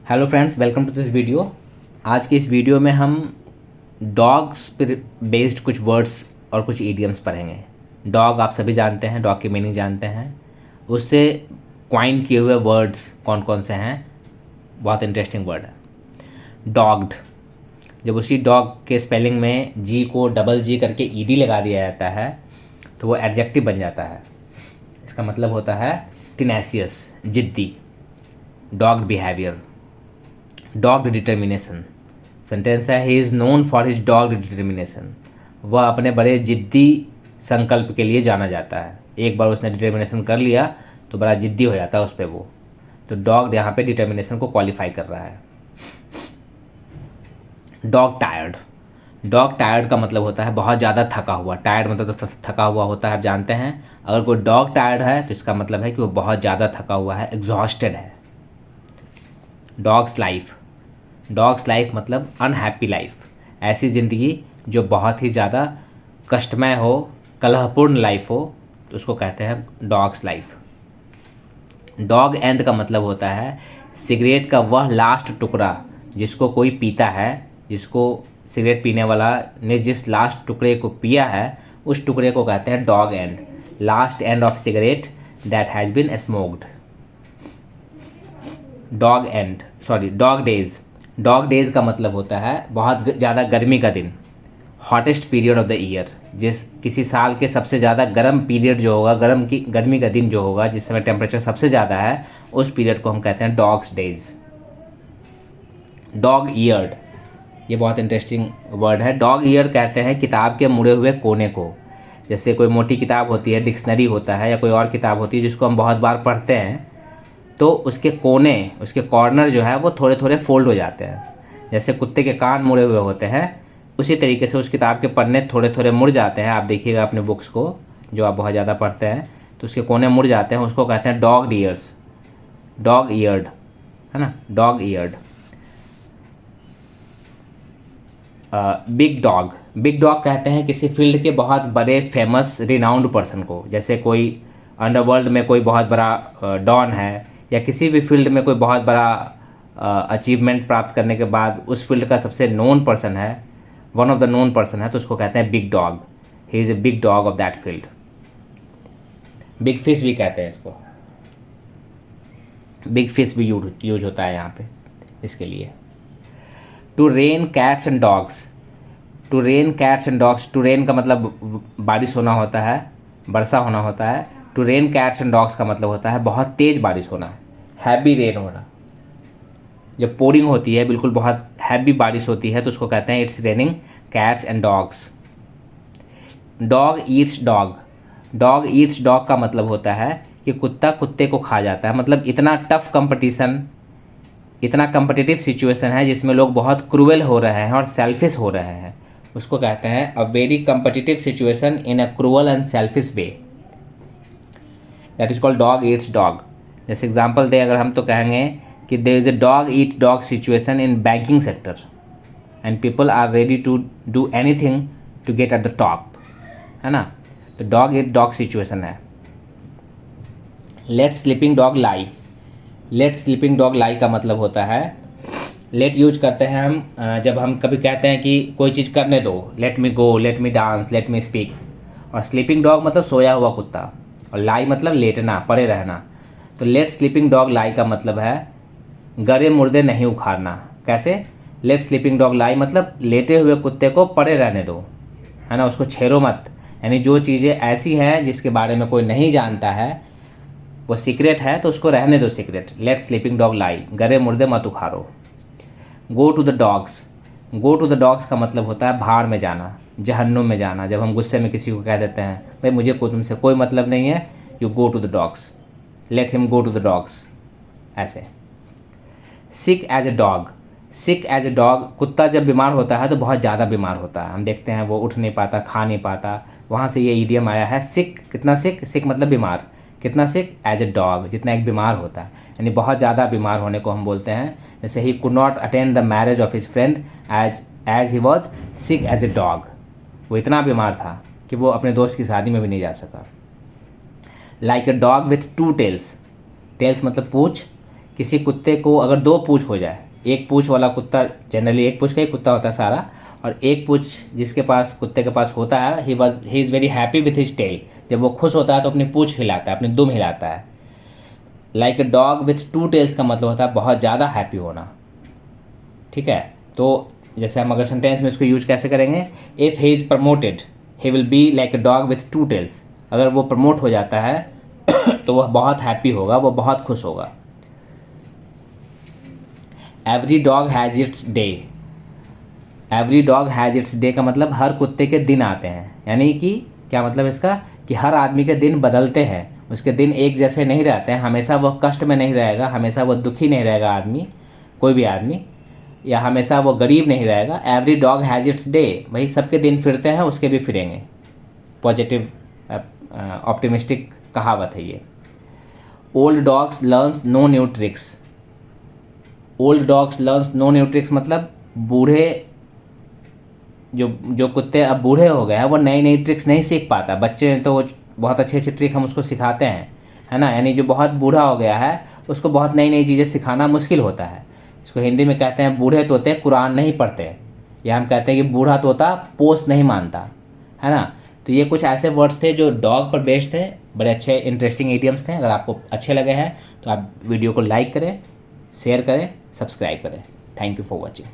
Hello friends, welcome to this video. आज की इस वीडियो में हम डॉग्स पर बेस्ड कुछ वर्ड्स और कुछ इडियम्स पढ़ेंगे। डॉग आप सभी जानते हैं, डॉग की मीनिंग जानते हैं। उससे क्वाइन किए हुए वर्ड्स कौन कौन से हैं, बहुत इंटरेस्टिंग वर्ड है डॉग्ड। जब उसी डॉग के स्पेलिंग में जी को डबल जी करके ईडी लगा दिया जाता है तो वो एडजेक्टिव बन जाता है। इसका मतलब होता है टिनेसियस, जिद्दी। Dogged behaviour, dogged determination. Sentence है, he is known for his dogged determination. वह अपने बड़े जिद्दी संकल्प के लिए जाना जाता है। एक बार उसने डिटर्मिनेशन कर लिया तो बड़ा जिद्दी हो जाता है उस पर वो। तो डॉग्ड यहाँ पे डिटर्मिनेशन को क्वालिफाई कर रहा है। डॉग टायर्ड, डॉग टायर्ड का मतलब होता है बहुत ज़्यादा थका हुआ। टायर्ड मतलब तो थका हुआ होता है, आप जानते हैं। अगर कोई डॉग टायर्ड है तो इसका मतलब है कि वो बहुत ज़्यादा थका हुआ है, एग्जॉस्टेड है। डॉग्स लाइफ, डॉग्स लाइफ मतलब अनहैप्पी लाइफ, ऐसी ज़िंदगी जो बहुत ही ज़्यादा कष्टमय हो, कलहपूर्ण लाइफ हो, तो उसको कहते हैं डॉग्स लाइफ। डॉग एंड का मतलब होता है सिगरेट का वह लास्ट टुकड़ा जिसको कोई पीता है, जिसको सिगरेट पीने वाला ने जिस लास्ट टुकड़े को पिया है उस टुकड़े को कहते हैं dog end. Last end of cigarette that has been smoked. Dog end dog days, dog days का मतलब होता है बहुत ज़्यादा गर्मी का दिन, hottest period of the year. जिस किसी साल के सबसे ज़्यादा गर्म पीरियड जो होगा, गर्मी का दिन जो होगा, जिस समय टेम्परेचर सबसे ज़्यादा है, उस पीरियड को हम कहते हैं डॉग्स डेज। डॉग ईयर्ड, ये बहुत इंटरेस्टिंग वर्ड है। डॉग ईयर कहते हैं किताब के मुड़े हुए कोने को। जैसे कोई मोटी किताब होती है, डिक्शनरी होता है या कोई और किताब होती है जिसको हम बहुत बार पढ़ते हैं, तो उसके कोने, उसके कॉर्नर जो है वो थोड़े थोड़े फोल्ड हो जाते हैं। जैसे कुत्ते के कान मुड़े हुए होते हैं, उसी तरीके से उस किताब के पन्ने थोड़े थोड़े मुड़ जाते हैं। आप देखिएगा अपने बुक्स को, जो आप बहुत ज़्यादा पढ़ते हैं, तो उसके कोने मुड़ जाते हैं, उसको कहते हैं डॉग ईयर्स, डॉग ईयर्ड, है ना, dog eared. Big dog, big dog कहते हैं किसी फील्ड के बहुत बड़े फेमस रिनाउंड पर्सन को। जैसे कोई अंडरवर्ल्ड में कोई बहुत बड़ा डॉन है, या किसी भी फील्ड में कोई बहुत बड़ा अचीवमेंट प्राप्त करने के बाद उस फील्ड का सबसे नोन पर्सन है, one of the known person है, तो उसको कहते हैं big dog. He is a big dog of that field. Big fish भी कहते हैं इसको, बिग फिश भी यूज होता है यहाँ पे इसके लिए। To rain cats and dogs, to rain cats and dogs, to rain का मतलब बारिश होना होता है, वर्षा होना होता है। To rain cats and dogs का मतलब होता है बहुत तेज़ बारिश होना, हैवी रेन होना। जब पोरिंग होती है, बिल्कुल बहुत हैवी बारिश होती है, तो उसको कहते हैं it's raining cats and dogs. Dog eats dog, dog eats dog का मतलब होता है कि कुत्ता कुत्ते को खा जाता है। मतलब इतना टफ कंपटीशन, इतना कम्पिटिटिव सिचुएशन है जिसमें लोग बहुत क्रूएल हो रहे हैं और सेल्फिश हो रहे हैं, उसको कहते हैं a very competitive situation in a cruel and selfish way, that is called dog eats dog. जैसे एग्जांपल दे अगर हम, तो कहेंगे कि there is a dog eat dog situation in banking sector and people are ready to do anything to get at the top, है ना। तो डॉग ईट डॉग सिचुएशन है। Let sleeping dog lie, let sleeping dog lie का मतलब होता है, late use करते हैं हम जब हम कभी कहते हैं कि कोई चीज़ करने दो, let me go, let me dance, let me speak. और स्लीपिंग डॉग मतलब सोया हुआ कुत्ता, और लाई मतलब लेटना, पड़े रहना। तो लेट स्लीपिंग डॉग लाई का मतलब है गरे मुर्दे नहीं उखाड़ना। कैसे? लेट स्लीपिंग डॉग लाई मतलब लेटे हुए कुत्ते को पड़े रहने दो, है ना, उसको छेड़ो मत। यानी जो चीज़ें ऐसी हैं जिसके बारे में कोई नहीं जानता है, वो सीक्रेट है, तो उसको रहने दो secret. Let sleeping dog lie, गरे मुर्दे मत उखाड़ो। Go to the dogs, go to the dogs का मतलब होता है भाड़ में जाना, जहन्नुम में जाना। जब हम गुस्से में किसी को कह देते हैं भाई मुझे तुमसे कोई मतलब नहीं है, you go to the dogs, let him go to the dogs, ऐसे। Sick as a dog, sick as a dog, कुत्ता जब बीमार होता है तो बहुत ज़्यादा बीमार होता है। हम देखते हैं वो उठ नहीं पाता, खा नहीं पाता, वहाँ से ये ईडियम आया है सिक। कितना सिक? सिक मतलब बीमार। कितना सिक? एज ए डॉग, जितना एक बीमार होता है, यानी बहुत ज़्यादा बीमार होने को हम बोलते हैं। जैसे he could not attend the marriage of his friend as he was sick as a dog, वो इतना बीमार था कि वो अपने दोस्त की शादी में भी नहीं जा सका। Like a dog with two tails, tails मतलब पूँछ, किसी कुत्ते को अगर 2 पूँछ हो जाए, एक पूँछ वाला कुत्ता, जनरली एक पूँछ का ही कुत्ता होता है सारा, और एक पूँछ जिसके पास, कुत्ते के पास होता है, he is very happy with his tail. जब वो खुश होता है तो अपनी पूँछ हिलाता है, अपनी दुम हिलाता है। Like a dog with 2 tails का मतलब होता है बहुत ज़्यादा हैप्पी होना। ठीक है, तो जैसे हम अगर सेंटेंस में इसको यूज कैसे करेंगे, if he is promoted he will be like a dog with 2 tails. अगर वो प्रमोट हो जाता है तो वह बहुत हैप्पी होगा, वो बहुत खुश होगा। Every dog has its day. Every dog has its day का मतलब हर कुत्ते के दिन आते हैं, यानी कि क्या मतलब इसका, कि हर आदमी के दिन बदलते हैं, उसके दिन एक जैसे नहीं रहते हैं। हमेशा वह कष्ट में नहीं रहेगा, हमेशा वह दुखी नहीं रहेगा आदमी, कोई भी आदमी, या हमेशा वो गरीब नहीं रहेगा। Every dog has its day, भाई सबके दिन फिरते हैं, उसके भी फिरेंगे। पॉजिटिव ऑप्टिमिस्टिक कहावत है ये। Old dogs learns no new tricks. Old dogs learns no new tricks मतलब बूढ़े, जो जो कुत्ते अब बूढ़े हो गए हैं वो नई नई ट्रिक्स नहीं सीख पाता। बच्चे तो बहुत अच्छी अच्छी ट्रिक हम उसको सिखाते हैं, है ना। यानी जो बहुत बूढ़ा हो गया है उसको बहुत नई नई चीज़ें सिखाना मुश्किल होता है। इसको हिंदी में कहते हैं बूढ़े तोते कुरान नहीं पढ़ते, या हम कहते हैं कि बूढ़ा तोता पोस्ट नहीं मानता, है ना। तो ये कुछ ऐसे वर्ड्स थे जो डॉग पर बेस्ड थे, बड़े अच्छे इंटरेस्टिंग इडियम्स थे। अगर आपको अच्छे लगे हैं तो आप वीडियो को लाइक करें, शेयर करें, सब्सक्राइब करें। Thank you for watching.